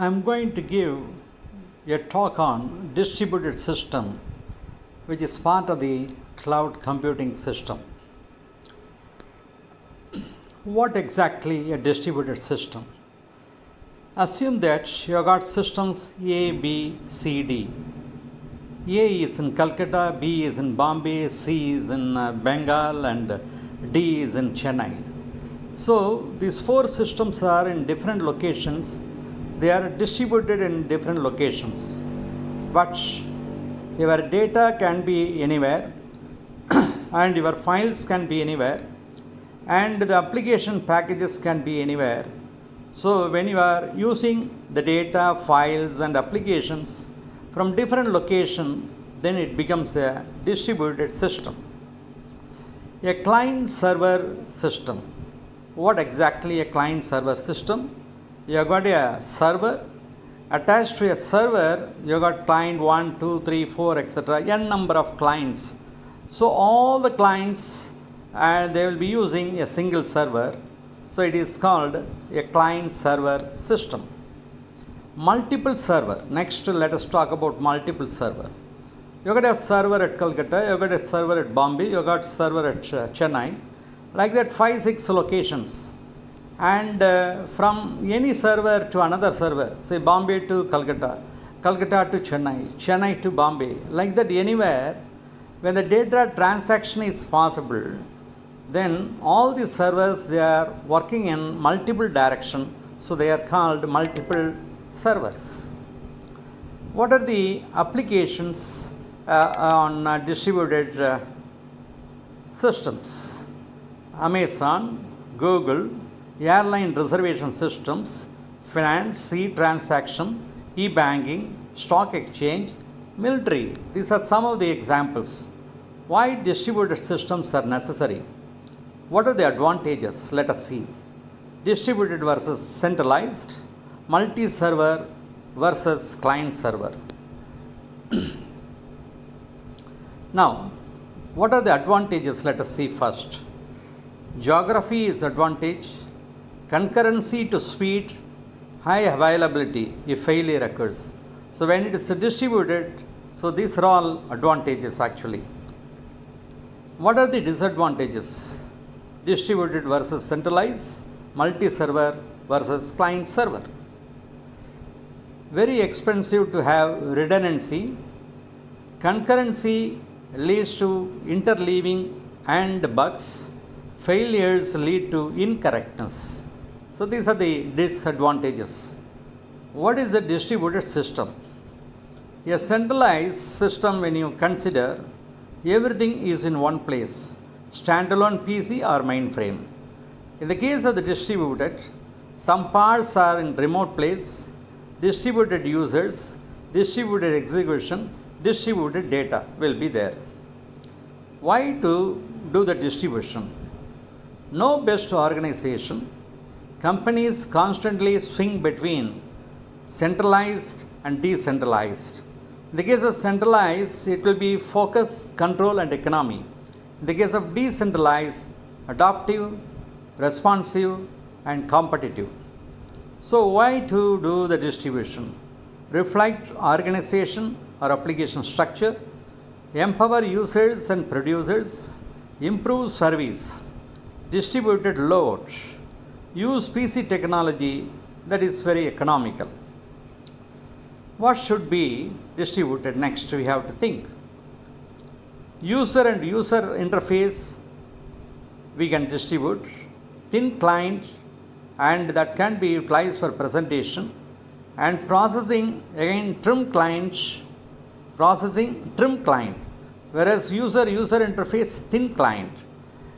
I'm going to give a talk on distributed system, which is part of the cloud computing system. What exactly a distributed system? Assume that you have got systems A, B, C, D. A is in Calcutta, B is in Bombay, C is in Bengal, and D is in Chennai. So these four systems are in different locations. They are distributed in different locations. But your data can be anywhere and your files can be anywhere and the application packages can be anywhere. So when you are using the data, files and applications from different location, then it becomes a distributed system. A client-server system. What exactly a client-server system? You have got a server. Attached to a server, you have got client 1, 2, 3, 4, etc. N number of clients. So all the clients, they will be using a single server. So it is called a client-server system. Multiple server. Next, let us talk about multiple server. You got a server at Calcutta, you got a server at Bombay, you got a server at Chennai. Like that, 5-6 locations. And from any server to another server, say Bombay to Calcutta, Calcutta to Chennai, Chennai to Bombay, like that anywhere, when the data transaction is possible, then all these servers, they are working in multiple direction, so they are called multiple servers. What are the applications on distributed systems? Amazon, Google, airline reservation systems, finance, e-transaction, e-banking, stock exchange, military. These are some of the examples. Why distributed systems are necessary? What are the advantages? Let us see. Distributed versus centralized, multi-server versus client-server. Now, what are the advantages? Let us see first. Geography is advantage. Concurrency to speed, high availability if failure occurs. So when it is distributed, so these are all advantages actually. What are the disadvantages? Distributed versus centralized, multi-server versus client-server. Very expensive to have redundancy. Concurrency leads to interleaving and bugs. Failures lead to incorrectness. So these are the disadvantages. What is a distributed system? A centralized system, when you consider everything is in one place, standalone PC or mainframe. In the case of the distributed, some parts are in remote place, distributed users, distributed execution, distributed data will be there. Why to do the distribution? No best organization. Companies constantly swing between centralized and decentralized. In the case of centralized, it will be focus, control and economy. In the case of decentralized, adaptive, responsive and competitive. So why to do the distribution? Reflect organization or application structure, empower users and producers, improve service, distributed load, use PC technology that is very economical. What should be distributed next? We have to think. User and user interface we can distribute, thin client, and that can be utilized for presentation, and processing again trim client, whereas user interface thin client,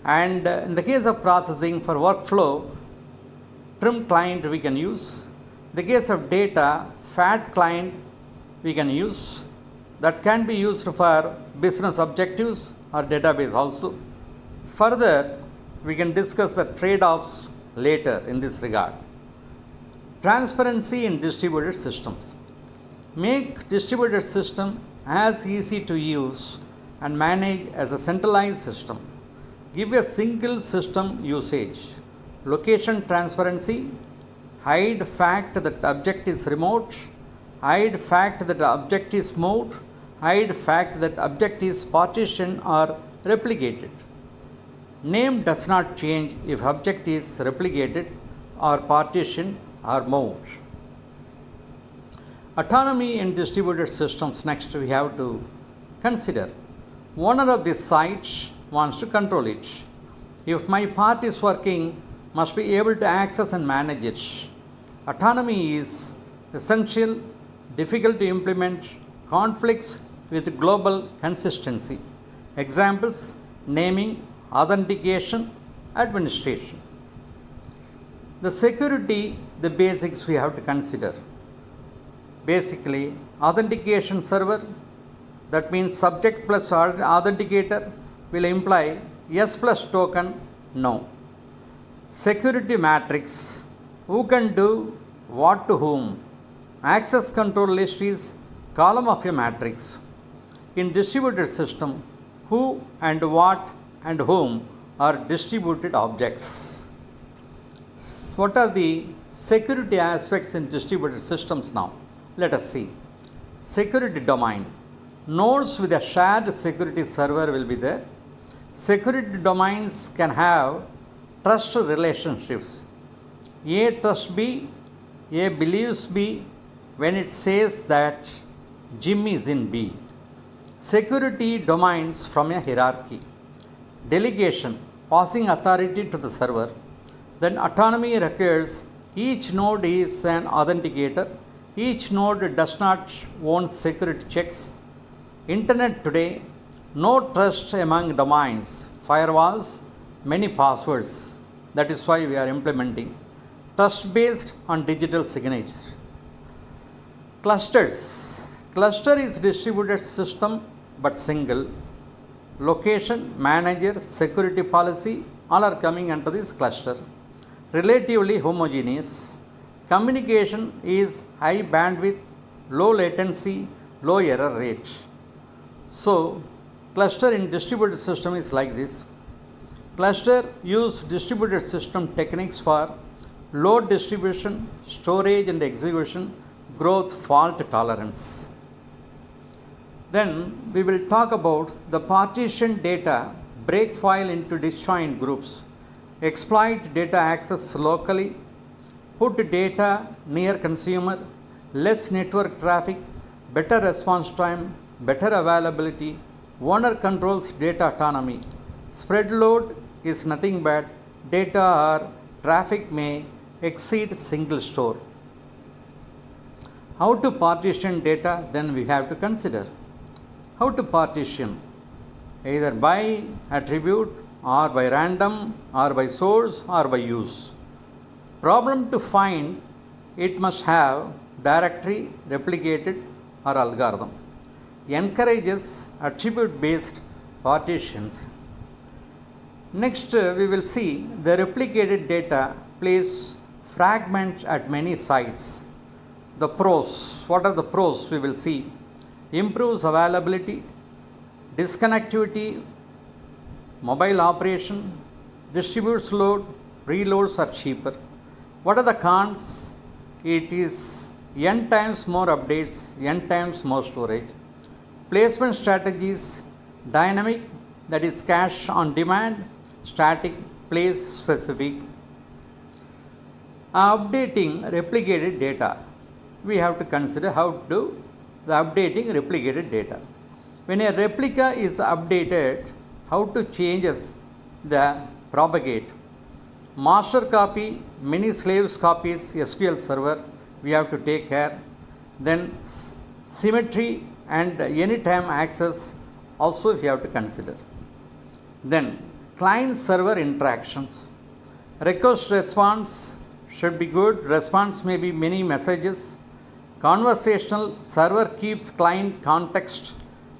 and in the case of processing for workflow, trim client we can use. In the case of data, fat client we can use. That can be used for business objectives or database also. Further, we can discuss the trade-offs later in this regard. Transparency in distributed systems. Make distributed system as easy to use and manage as a centralized system. Give a single system usage. Location transparency, hide fact that object is remote, hide fact that object is moved, hide fact that object is partitioned or replicated. Name does not change if object is replicated or partitioned or moved. Autonomy in distributed systems. Next we have to consider. Owner of this site wants to control it. If my part is working, must be able to access and manage it. Autonomy is essential, difficult to implement, conflicts with global consistency. Examples: naming, authentication, administration. The security, the basics we have to consider. Basically, authentication server, that means subject plus authenticator will imply yes plus token no. Security matrix, who can do what to whom. Access control list is column of a matrix. In distributed system, who and what and whom are distributed objects. What are the security aspects in distributed systems now? Let us see. Security domain. Nodes with a shared security server will be there. Security domains can have trust relationships. A trusts B, A believes B when it says that Jim is in B. Security domains from a hierarchy. Delegation, passing authority to the server. Then autonomy requires each node is an authenticator. Each node does not own security checks. Internet today, no trust among domains, firewalls, many passwords. That is why we are implementing trust based on digital signature. Clusters. Cluster is distributed system but single. Location, manager, security policy, all are coming under this cluster. Relatively homogeneous. Communication is high bandwidth, low latency, low error rate. So, cluster in distributed system is like this. Cluster use distributed system techniques for load distribution, storage and execution, growth, fault tolerance. Then we will talk about the partition data, break file into disjoint groups, exploit data access locally, put data near consumer, less network traffic, better response time, better availability, owner controls data autonomy. Spread load is nothing but data or traffic may exceed single store. How to partition data? Then we have to consider. How to partition? Either by attribute or by random or by source or by use. Problem to find, it must have directory, replicated or algorithm. Encourages attribute based partitions. Next we will see the replicated data place fragments at many sites. The pros. What are the pros? We will see. Improves availability, disconnectivity, mobile operation, distributes load, reloads are cheaper. What are the cons? It is n times more updates, n times more storage. Placement strategies, dynamic, that is cache on demand, static, place specific. Updating replicated data. We have to consider how to do the updating replicated data. When a replica is updated, how to changes the propagate. Master copy, many slaves copies, SQL server, we have to take care. Then symmetry and anytime access also we have to consider. Then client server interactions. Request response should be good. Response may be many messages. Conversational, server keeps client context.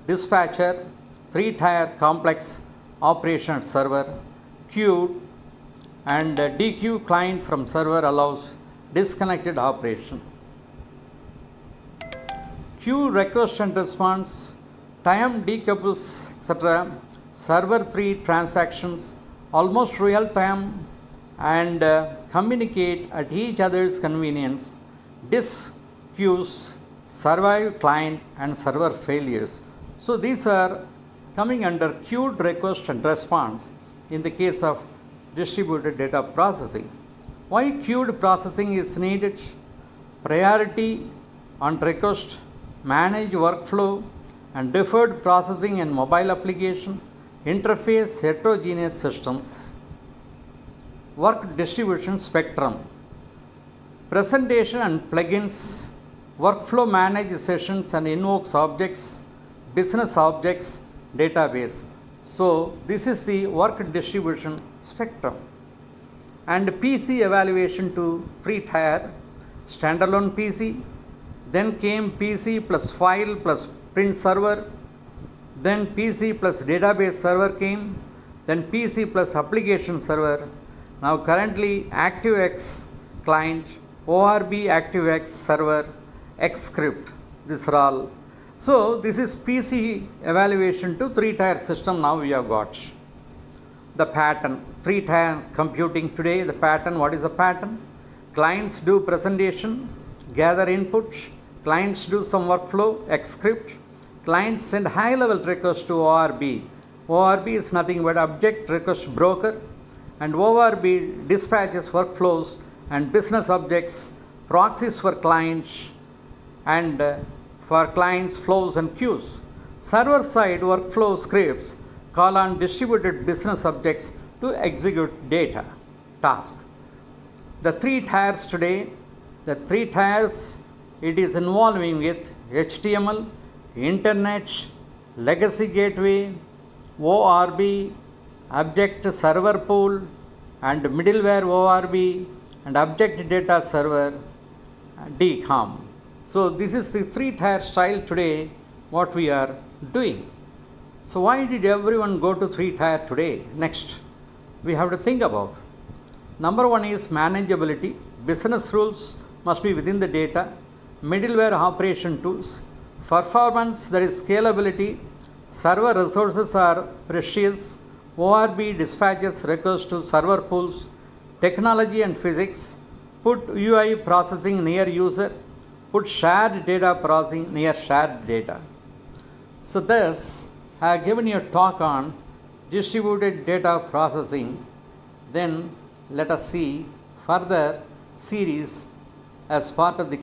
Dispatcher, 3-tier complex operation at server. Queued and DQ client from server allows disconnected operation. Queue request and response, time decouples, etc. Server 3 transactions, almost real time and communicate at each other's convenience. Disk queues survive client and server failures. So these are coming under queued request and response in the case of distributed data processing. Why queued processing is needed? Priority on request, manage workflow, and deferred processing in mobile application, interface heterogeneous systems. Work distribution spectrum, presentation and plugins, workflow manage sessions and invokes objects, business objects, database. So this is the work distribution spectrum. And PC evaluation to pre-tier, standalone PC, then came PC plus file plus print server, then PC plus database server came, then PC plus application server. Now currently ActiveX client, ORB ActiveX server, Xscript, these are all. So this is PC evaluation to three-tier system now we have got. The pattern, three-tier computing today, the pattern, what is the pattern? Clients do presentation, gather inputs, clients do some workflow, Xscript, clients send high-level requests to ORB. ORB is nothing but object request broker, and ORB dispatches workflows and business objects, proxies for clients, and for clients flows and queues. Server side workflow scripts call on distributed business objects to execute data task. The three tiers today, it is involving with HTML, Internet, legacy gateway, ORB, object server pool, and middleware ORB, and object data server, DCOM. So this is the three-tier style today what we are doing. So why did everyone go to three-tier today? Next, we have to think about. Number one is manageability. Business rules must be within the data. Middleware operation tools. Performance, that is scalability. Server resources are precious. ORB dispatches requests to server pools. Technology and physics. Put UI processing near user. Put shared data processing near shared data. So thus, I have given you a talk on distributed data processing. Then let us see further series as part of the